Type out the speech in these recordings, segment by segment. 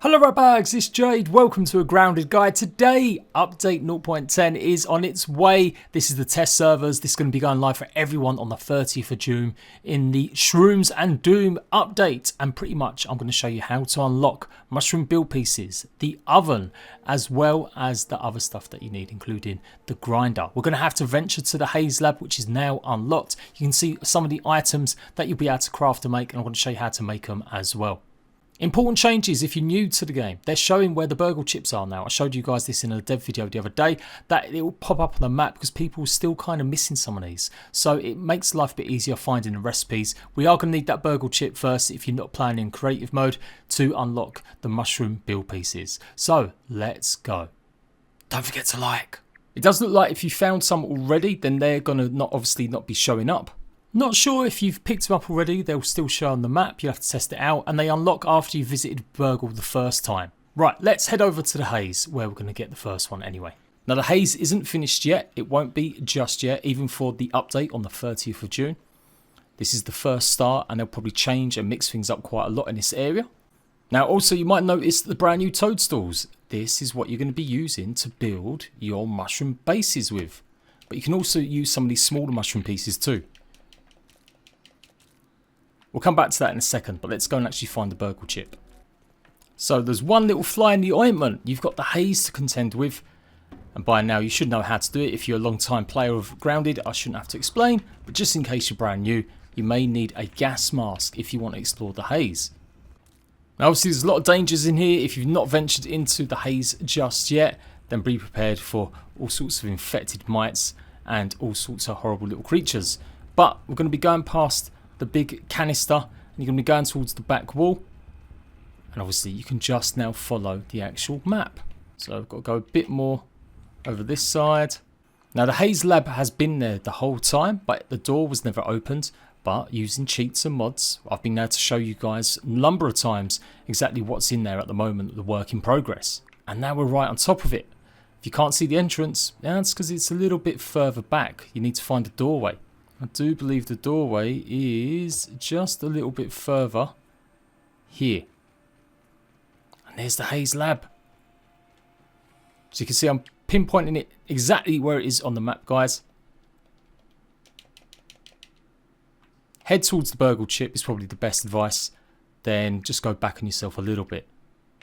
Hello right bags, it's Jade, welcome to a grounded guide. Today, update 0.10 is on its way. This is the test servers. This is going to be going live for everyone on the 30th of June in the Shrooms and Doom update. And pretty much I'm going to show you how to unlock mushroom build pieces, the oven, as well as the other stuff that you need, including the grinder. We're going to have to venture to the Haze lab, which is now unlocked. You can see some of the items that you'll be able to craft and make, and I'm going to show you how to make them as well. Important changes if you're new to the game. They're showing where the burgle chips are now. I showed you guys this in a dev video the other day, that it will pop up on the map because people are still kind of missing some of these. So it makes life a bit easier finding the recipes. We are going to need that burgle chip first if you're not playing in creative mode to unlock the mushroom build pieces. So let's go. Don't forget to like. It does look like if you found some already, then they're going to obviously not be showing up. Not sure if you've picked them up already, they'll still show on the map, you'll have to test it out, and they unlock after you visited Burgle the first time. Right, let's head over to the Haze, where we're going to get the first one anyway. Now the Haze isn't finished yet, it won't be just yet, even for the update on the 30th of June. This is the first start, and they'll probably change and mix things up quite a lot in this area. Now also you might notice the brand new toadstools. This is what you're going to be using to build your mushroom bases with. But you can also use some of these smaller mushroom pieces too. We'll come back to that in a second, but let's go and actually find the burgle chip. So there's one little fly in the ointment. You've got the Haze to contend with, and by now you should know how to do it. If you're a long time player of Grounded, I shouldn't have to explain, but just in case you're brand new, you may need a gas mask if you want to explore the Haze. Now obviously there's a lot of dangers in here. If you've not ventured into the Haze just yet, then be prepared for all sorts of infected mites and all sorts of horrible little creatures. But we're going to be going past the big canister, and you're going to be going towards the back wall, and obviously you can just now follow the actual map. So I've got to go a bit more over this side. Now the Haze lab has been there the whole time, but the door was never opened. But using cheats and mods, I've been able to show you guys a number of times exactly what's in there at the moment, the work in progress. And now we're right on top of it. If you can't see the entrance, that's because it's a little bit further back. You need to find a doorway. I do believe the doorway is just a little bit further here. And there's the Haze lab. So you can see I'm pinpointing it exactly where it is on the map, guys. Head towards the burgle chip is probably the best advice. Then just go back on yourself a little bit.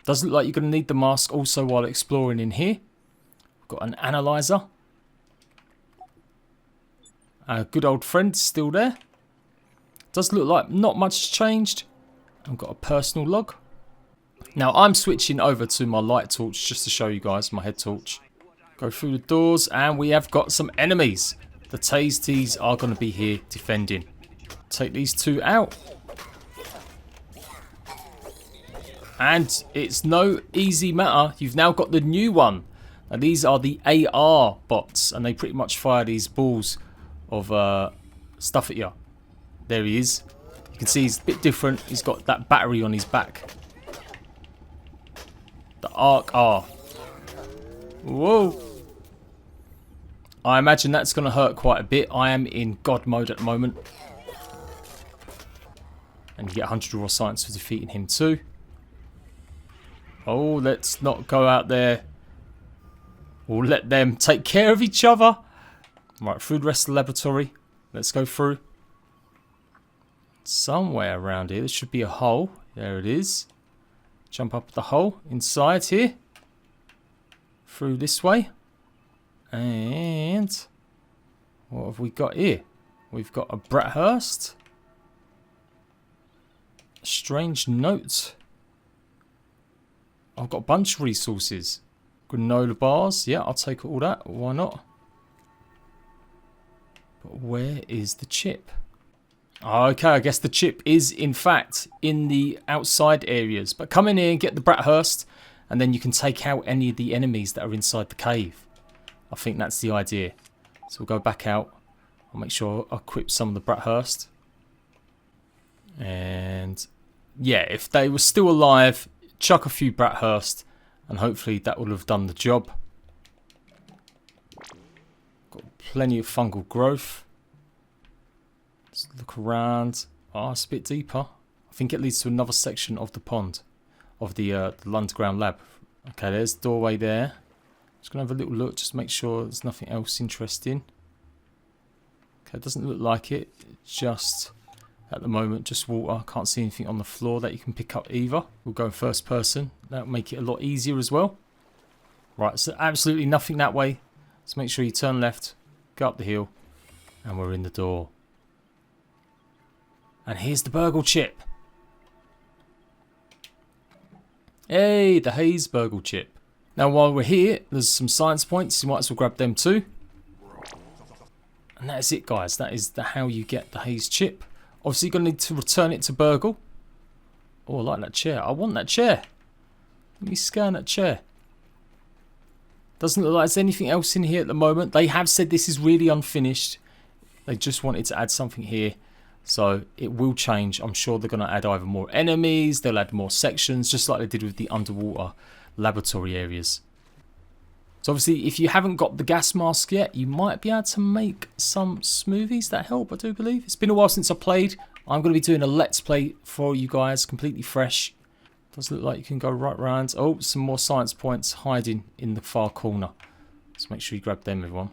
Does look like you're going to need the mask also while exploring in here. We've got an analyzer. Our good old friend still there. Does look like not much has changed. I've got a personal log. Now I'm switching over to my light torch just to show you guys my head torch. Go through the doors and we have got some enemies. The Tasties are going to be here defending. Take these two out. And it's no easy matter. You've now got the new one. Now these are the AR bots, and they pretty much fire these balls of stuff at you. There he is. You can see he's a bit different. He's got that battery on his back. The Arc R. Whoa. I imagine that's going to hurt quite a bit. I am in God mode at the moment. And you get 100 raw science for defeating him too. Oh, let's not go out there. We'll let them take care of each other. Right, through the rest of the laboratory. Let's go through. Somewhere around here, there should be a hole. There it is. Jump up the hole inside here. Through this way. And what have we got here? We've got a Brathurst. A strange note. I've got a bunch of resources. Granola bars. Yeah, I'll take all that. Why not? But where is the chip? Okay, I guess the chip is in fact in the outside areas. But come in here and get the Brathurst, and then you can take out any of the enemies that are inside the cave. I think that's the idea. So we'll go back out. I'll make sure I equip some of the Brathurst. And yeah, if they were still alive, chuck a few Brathurst, and hopefully that will have done the job. Got plenty of fungal growth. Let's look around. Oh, it's a bit deeper. I think it leads to another section of the pond. of the underground lab. Okay, there's the doorway there. Just gonna have a little look, just make sure there's nothing else interesting. Okay, it doesn't look like it. Just at the moment, just water. Can't see anything on the floor that you can pick up either. We'll go first person. That'll make it a lot easier as well. Right, so absolutely nothing that way. Let's make sure you turn left, go up the hill, and we're in the door. And here's the burgle chip. Hey, the Haze burgle chip. Now while we're here, there's some science points. You might as well grab them too. And that is it, guys. That is how you get the Haze chip. Obviously, you're going to need to return it to burgle. Oh, I like that chair. I want that chair. Let me scan that chair. Doesn't look like there's anything else in here at the moment. They have said this is really unfinished. They just wanted to add something here. So it will change. I'm sure they're going to add either more enemies, they'll add more sections, just like they did with the underwater laboratory areas. So obviously, if you haven't got the gas mask yet, you might be able to make some smoothies that help, I do believe. It's been a while since I played. I'm going to be doing a let's play for you guys, completely fresh. Does look like you can go right round. Oh, some more science points hiding in the far corner. Let's make sure you grab them, everyone.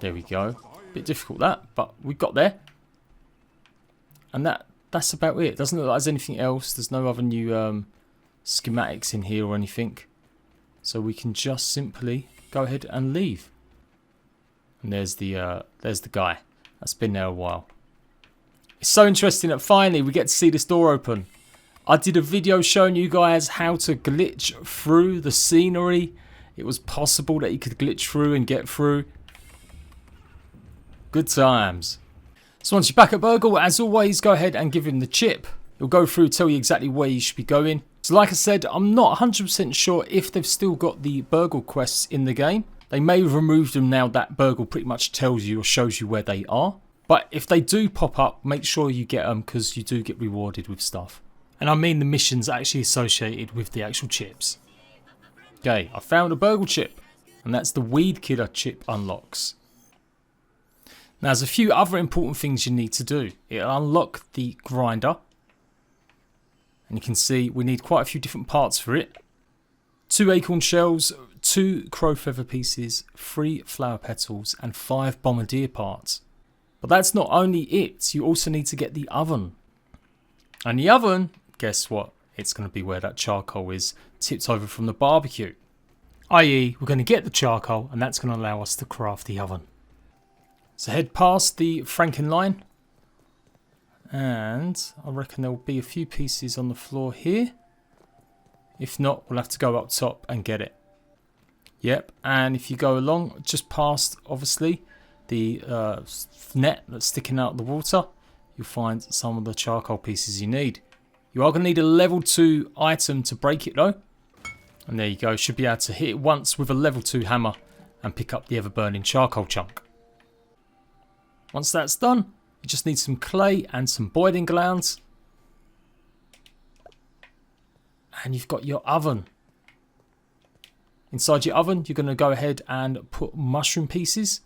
There we go. Bit difficult that, but we got there. And that's about it. Doesn't look like there's anything else. There's no other new schematics in here or anything. So we can just simply go ahead and leave. And there's the guy. That's been there a while. It's so interesting that finally we get to see this door open. I did a video showing you guys how to glitch through the scenery. It was possible that you could glitch through and get through. Good times. So once you're back at burgle, as always, go ahead and give him the chip. He'll go through, tell you exactly where you should be going. So like I said, I'm not 100% sure if they've still got the burgle quests in the game. They may have removed them now that burgle pretty much tells you or shows you where they are. But if they do pop up, make sure you get them because you do get rewarded with stuff. And I mean the missions actually associated with the actual chips. Okay, I found a burgle chip. And that's the weed killer chip unlocks. Now there's a few other important things you need to do. It'll unlock the grinder. And you can see we need quite a few different parts for it. 2 acorn shells, 2 crow feather pieces, 3 flower petals and 5 bombardier parts. But that's not only it, you also need to get the oven. And the oven, guess what? It's going to be where that charcoal is, tipped over from the barbecue. I.e., we're going to get the charcoal and that's going to allow us to craft the oven. So head past the Franken line. And I reckon there will be a few pieces on the floor here. If not, we'll have to go up top and get it. Yep, and if you go along, just past, obviously, the net that's sticking out of the water, you'll find some of the charcoal pieces you need. You are going to need a level 2 item to break it though. And there you go, should be able to hit it once with a level 2 hammer and pick up the ever-burning charcoal chunk. Once that's done, you just need some clay and some boiling glands. And you've got your oven. Inside your oven, you're going to go ahead and put mushroom pieces.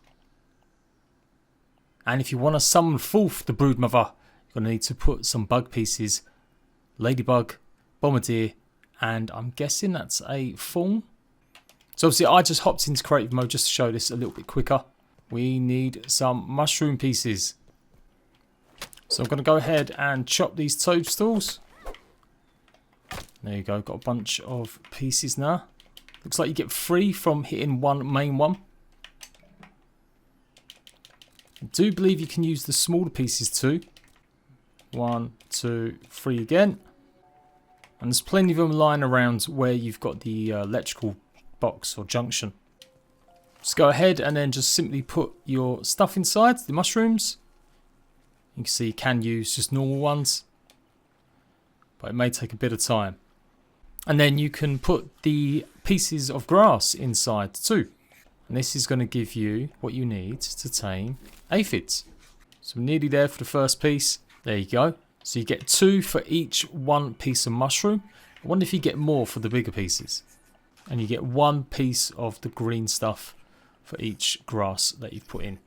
And if you want to summon forth the broodmother, you're going to need to put some bug pieces. Ladybug, bombardier, and I'm guessing that's a fawn. So obviously I just hopped into creative mode just to show this a little bit quicker. We need some mushroom pieces. So I'm going to go ahead and chop these toadstools. There you go, got a bunch of pieces now. Looks like you get 3 from hitting one main one. I do believe you can use the smaller pieces too. 1, 2, 3 again. And there's plenty of them lying around where you've got the electrical box or junction. Just go ahead and then just simply put your stuff inside, the mushrooms. You can see you can use just normal ones, but it may take a bit of time. And then you can put the pieces of grass inside too. And this is going to give you what you need to tame aphids. So we're nearly there for the first piece. There you go. So you get 2 for each 1 piece of mushroom. I wonder if you get more for the bigger pieces. And you get 1 piece of the green stuff for each grass that you've put in.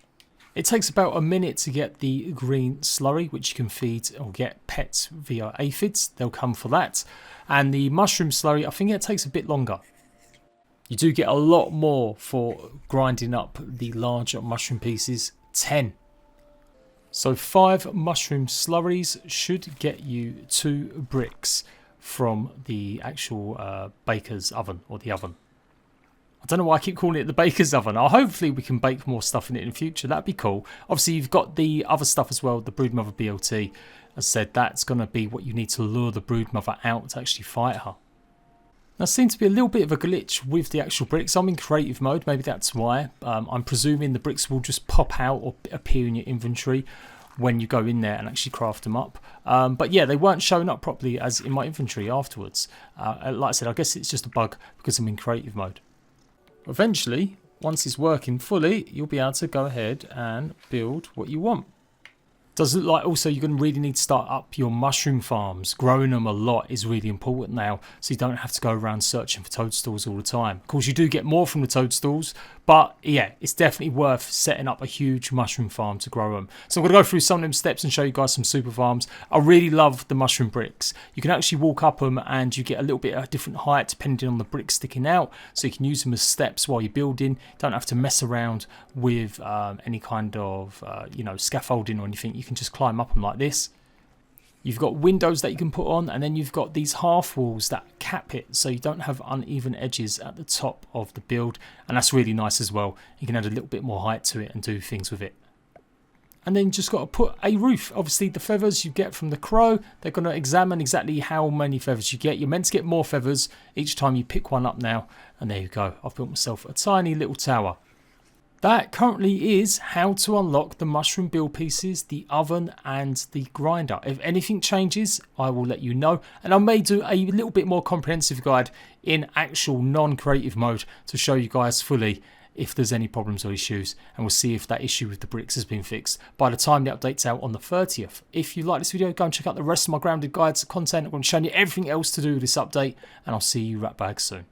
It takes about a minute to get the green slurry, which you can feed or get pets via aphids. They'll come for that. And the mushroom slurry, I think it takes a bit longer. You do get a lot more for grinding up the larger mushroom pieces, 10. So 5 mushroom slurries should get you 2 bricks from the actual baker's oven, or the oven. I don't know why I keep calling it the baker's oven. Hopefully we can bake more stuff in it in the future. That'd be cool. Obviously you've got the other stuff as well, the broodmother BLT. As I said, that's going to be what you need to lure the broodmother out to actually fight her. Now, seems to be a little bit of a glitch with the actual bricks. I'm in creative mode, maybe that's why. I'm presuming the bricks will just pop out or appear in your inventory when you go in there and actually craft them up. But yeah, they weren't showing up properly as in my inventory afterwards. Like I said, I guess it's just a bug because I'm in creative mode. Eventually, once it's working fully, you'll be able to go ahead and build what you want. Does look like also you're going to really need to start up your mushroom farms. Growing them a lot is really important now, so you don't have to go around searching for toadstools all the time. Of course, you do get more from the toadstools, but yeah, it's definitely worth setting up a huge mushroom farm to grow them. So I'm going to go through some of them steps and show you guys some super farms. I really love the mushroom bricks. You can actually walk up them and you get a little bit of a different height depending on the bricks sticking out, so you can use them as steps while you're building. Don't have to mess around with any kind of scaffolding or anything. You can just climb up them like this. You've got windows that you can put on, and then you've got these half walls that cap it so you don't have uneven edges at the top of the build, and that's really nice as well. You can add a little bit more height to it and do things with it. And then you just got to put a roof. Obviously the feathers you get from the crow, they're going to examine exactly how many feathers you get. You're meant to get more feathers each time you pick one up now, and there you go. I've built myself a tiny little tower. That currently is how to unlock the mushroom build pieces, the oven and the grinder. If anything changes, I will let you know. And I may do a little bit more comprehensive guide in actual non-creative mode to show you guys fully if there's any problems or issues. And we'll see if that issue with the bricks has been fixed by the time the update's out on the 30th. If you like this video, go and check out the rest of my grounded guides content. I'm going to show you everything else to do with this update. And I'll see you right back soon.